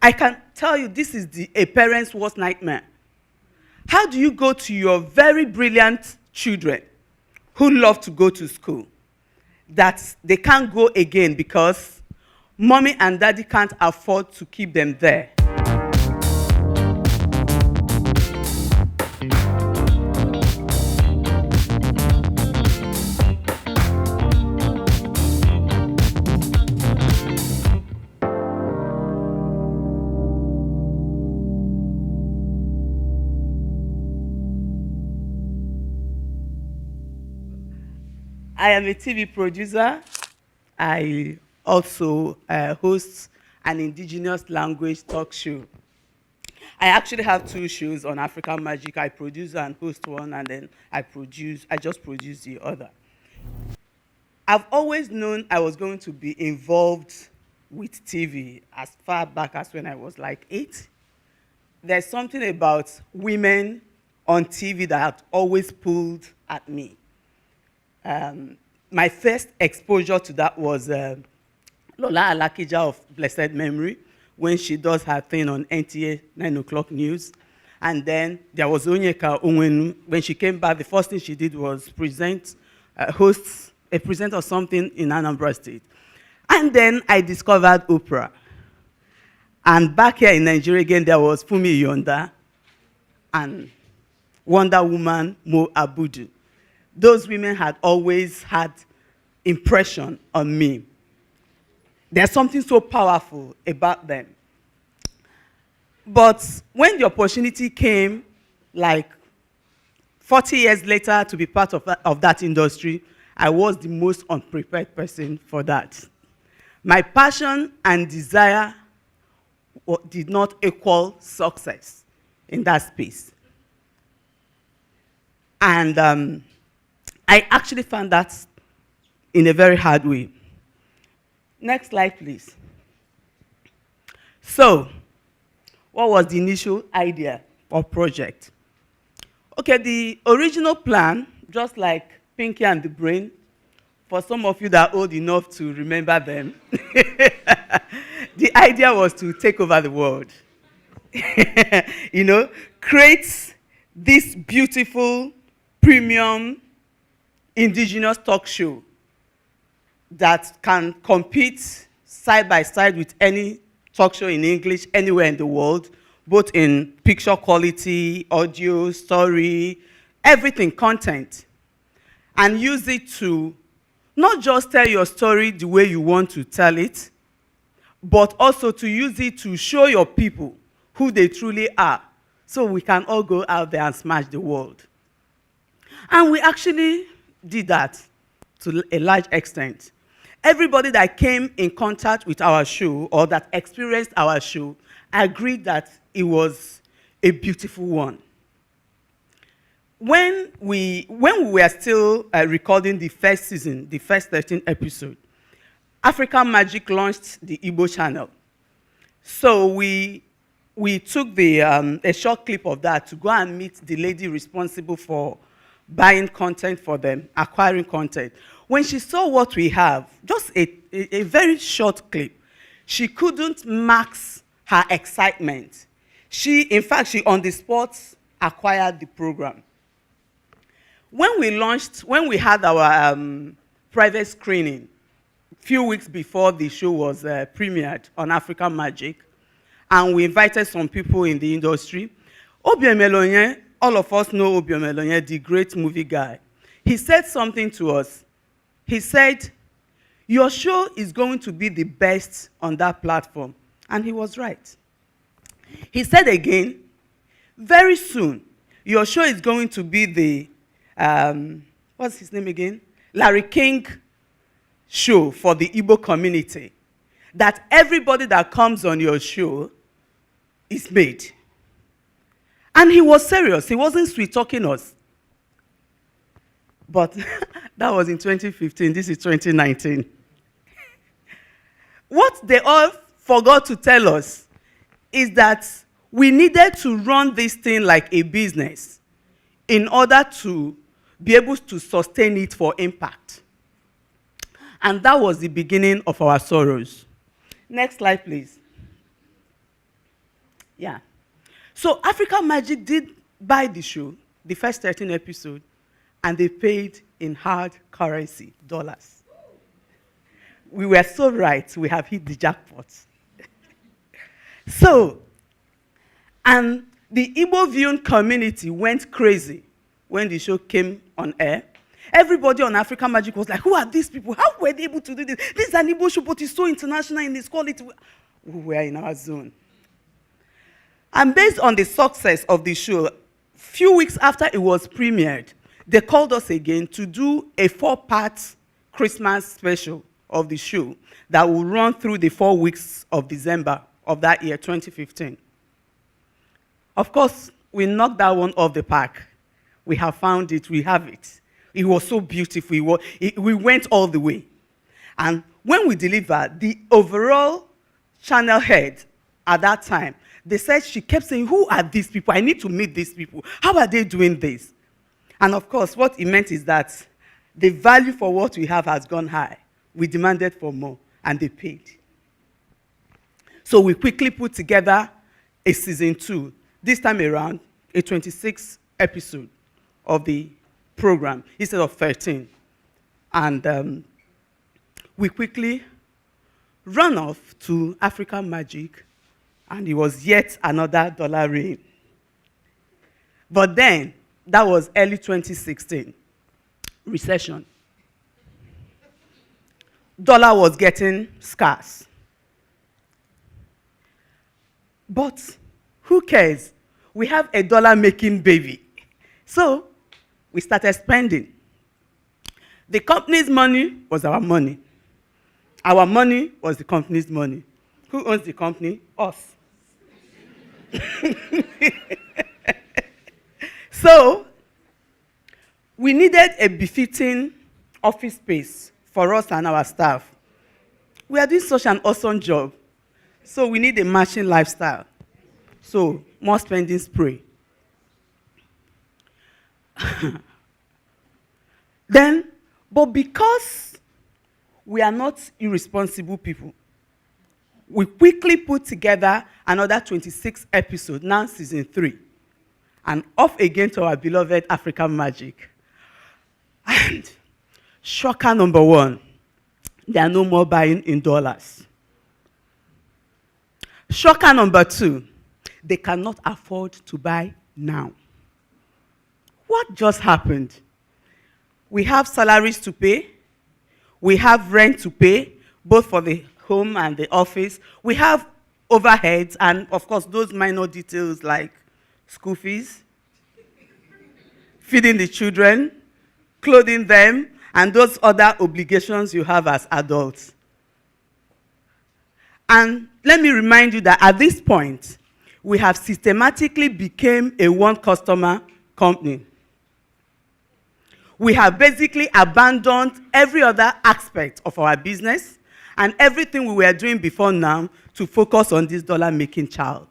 I can tell you this is a parent's worst nightmare. How do you go to your very brilliant children who love to go to school that they can't go again because mommy and daddy can't afford to keep them there? I am a TV producer. I also host an indigenous language talk show. I actually have 2 shows on African Magic. I produce and host one, and then I just produce the other. I've always known I was going to be involved with TV as far back as when I was like 8. There's something about women on TV that always pulled at me. My first exposure to that was Lola Alakija of blessed memory, when she does her thing on NTA 9 o'clock news. And then there was Onyeka Onwenu. When she came back, the first thing she did was host a present or something in Anambra State. And then I discovered Oprah. And back here in Nigeria again, there was Fumi Yonda and Wonder Woman Mo Abudu. Those women had always had impression on me. There's something so powerful about them. But when the opportunity came, like 40 years later, to be part of that industry, I was the most unprepared person for that. My passion and desire did not equal success in that space. And I actually found that in a very hard way. Next slide, please. So, what was the initial idea or project? Okay, the original plan, just like Pinky and the Brain, for some of you that are old enough to remember them, the idea was to take over the world. Create this beautiful, premium, indigenous talk show that can compete side by side with any talk show in English anywhere in the world, both in picture quality, audio, story, everything, content, and use it to not just tell your story the way you want to tell it, but also to use it to show your people who they truly are, so we can all go out there and smash the world. And we actually did that to a large extent. Everybody that came in contact with our show or that experienced our show agreed that it was a beautiful one. When we were still recording the first season, the first 13 episodes, African Magic launched the Igbo channel. So we took a short clip of that to go and meet the lady responsible for buying content for them, acquiring content. When she saw what we have, just a very short clip, she couldn't mask her excitement. In fact, she on the spot acquired the program. When we had our private screening, a few weeks before the show was premiered on African Magic, and we invited some people in the industry, Obiom Elonye, all of us know Obiom Elonye, the great movie guy. He said something to us. He said, your show is going to be the best on that platform. And he was right. He said again, very soon, your show is going to be the, what's his name again? Larry King show for the Igbo community. That everybody that comes on your show is made. And he was serious. He wasn't sweet-talking us. But that was in 2015. This is 2019. What they all forgot to tell us is that we needed to run this thing like a business in order to be able to sustain it for impact. And that was the beginning of our sorrows. Next slide, please. Yeah. So Africa Magic did buy the show, the first 13 episodes, and they paid in hard currency, dollars. We were so right, we have hit the jackpot. So, and the Igbo viewing community went crazy when the show came on air. Everybody on African Magic was like, who are these people? How were they able to do this? This is an Igbo show, but it's so international in its quality. We were in our zone. And based on the success of the show, few weeks after it was premiered, they called us again to do a 4-part Christmas special of the show that will run through the 4 weeks of December of that year, 2015. Of course, we knocked that one off the park. We have found it, we have it. It was so beautiful, we went all the way. And when we delivered, the overall channel head at that time, they said, she kept saying, who are these people? I need to meet these people. How are they doing this? And of course, what it meant is that the value for what we have has gone high. We demanded for more, and they paid. So we quickly put together a season 2. This time around, a 26 episode of the program instead of 13. And we quickly ran off to African Magic, and it was yet another dollar reign. But then, that was early 2016, recession. Dollar was getting scarce. But who cares? We have a dollar-making baby. So we started spending. The company's money was our money. Our money was the company's money. Who owns the company? Us. So we needed a befitting office space for us and our staff. We are doing such an awesome job. So we need a matching lifestyle. So more spending spree. But because we are not irresponsible people, we quickly put together another 26 episodes, now season 3, and off again to our beloved African Magic. And shocker number 1, there are no more buying in dollars. Shocker number 2, they cannot afford to buy now. What just happened? We have salaries to pay. We have rent to pay, both for the home and the office. We have overheads and, of course, those minor details like school fees, feeding the children, clothing them, and those other obligations you have as adults. And let me remind you that at this point, we have systematically become a one-customer company. We have basically abandoned every other aspect of our business and everything we were doing before now to focus on this dollar-making child.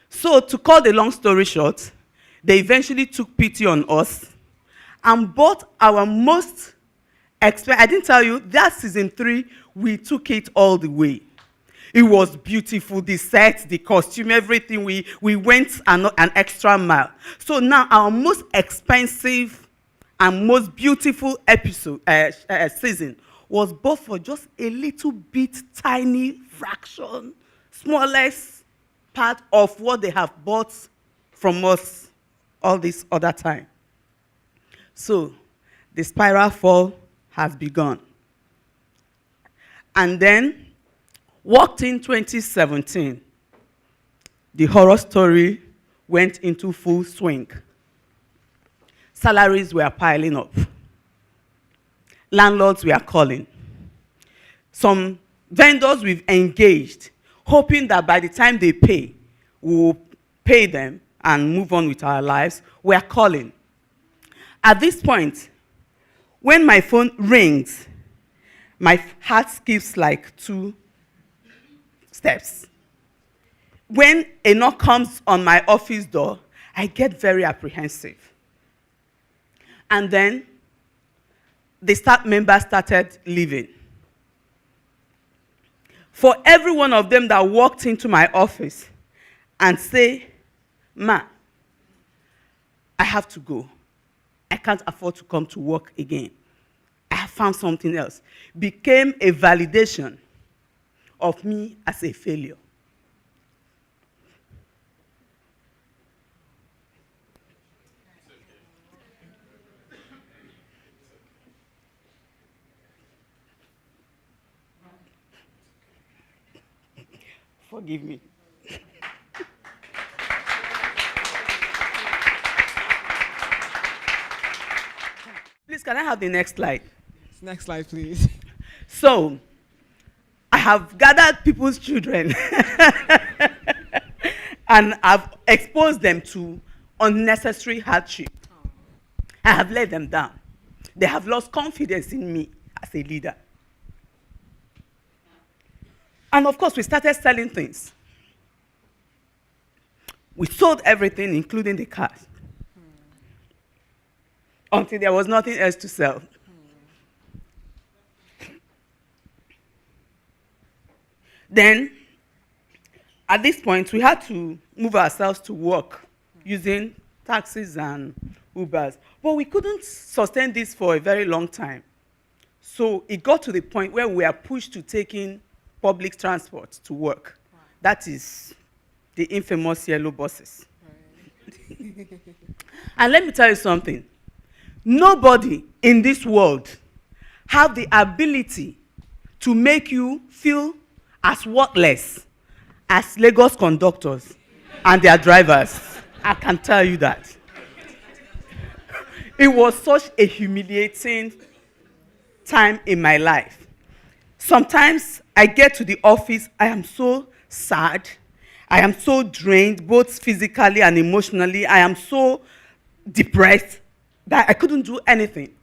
So to cut the long story short, they eventually took pity on us and bought our most expensive. I didn't tell you, that season 3, we took it all the way. It was beautiful, the set, the costume, everything. We went an extra mile. So now our most expensive and most beautiful episode season was bought for just a little bit, tiny fraction, smallest part of what they have bought from us all this other time. So the spiral fall has begun. And then, walked in 2017, the horror story went into full swing. Salaries were piling up. Landlords were calling. Some vendors we've engaged, hoping that by the time they pay, we'll pay them and move on with our lives, were calling. At this point, when my phone rings, my heart skips like 2 steps. When a knock comes on my office door, I get very apprehensive. And then the staff members started leaving. For every one of them that walked into my office and say, "Ma, I have to go. I can't afford to come to work again. I have found something else," became a validation of me as a failure. Forgive me. Please, can I have the next slide? Next slide, please. So, I have gathered people's children and I've exposed them to unnecessary hardship. I have let them down. They have lost confidence in me as a leader. And of course, we started selling things. We sold everything, including the cars, until there was nothing else to sell. Then, at this point, we had to move ourselves to work using taxis and Ubers. But we couldn't sustain this for a very long time. So it got to the point where we are pushed to taking public transport to work. Wow. That is the infamous yellow buses. Right. And let me tell you something. Nobody in this world have the ability to make you feel as worthless as Lagos conductors and their drivers. I can tell you that. It was such a humiliating time in my life. Sometimes I get to the office, I am so sad, I am so drained, both physically and emotionally. I am so depressed that I couldn't do anything.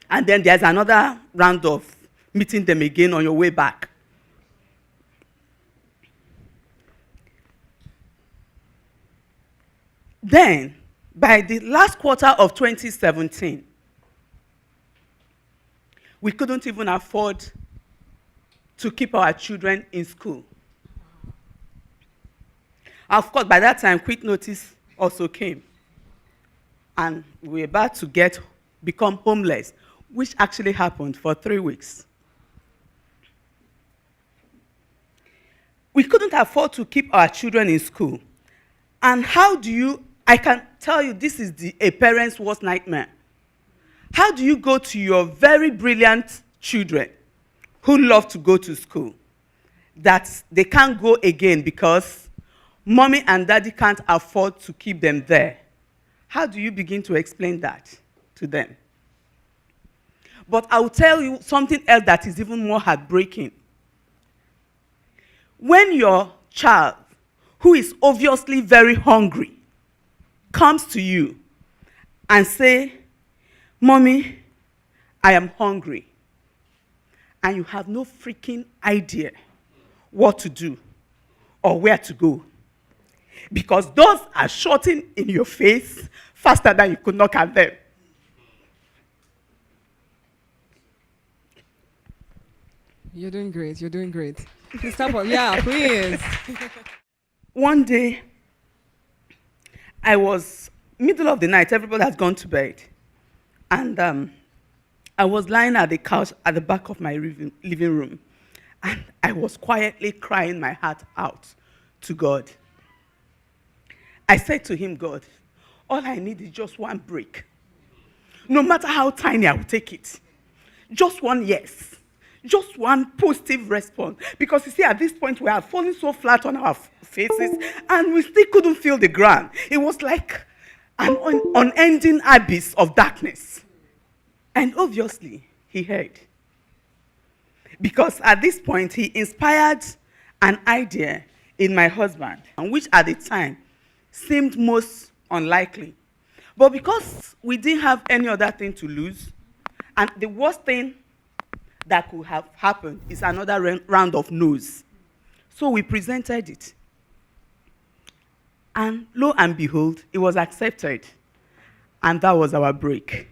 And then there's another round of meeting them again on your way back. Then, by the last quarter of 2017, we couldn't even afford to keep our children in school. Of course, by that time, quick notice also came. And we were about to become homeless, which actually happened for 3 weeks. We couldn't afford to keep our children in school. And I can tell you this is a parent's worst nightmare. How do you go to your very brilliant children who love to go to school that they can't go again because mommy and daddy can't afford to keep them there? How do you begin to explain that to them? But I'll tell you something else that is even more heartbreaking. When your child, who is obviously very hungry, comes to you and say, "Mommy, I am hungry," and you have no freaking idea what to do or where to go, because those are shooting in your face faster than you could knock at them. You're doing great. You're doing great. Please stop. Yeah, please. One day, I was middle of the night. Everybody has gone to bed, and I was lying at the couch at the back of my living room, and I was quietly crying my heart out to God. I said to him, "God, all I need is just one break. No matter how tiny, I will take it. Just one yes. Just one positive response." Because you see, at this point, we are falling so flat on our faces, and we still couldn't feel the ground. It was like an unending abyss of darkness. And obviously, he heard. Because at this point, he inspired an idea in my husband, which at the time seemed most unlikely. But because we didn't have any other thing to lose, and the worst thing that could have happened is another round of no's. So we presented it. And lo and behold, it was accepted. And that was our break.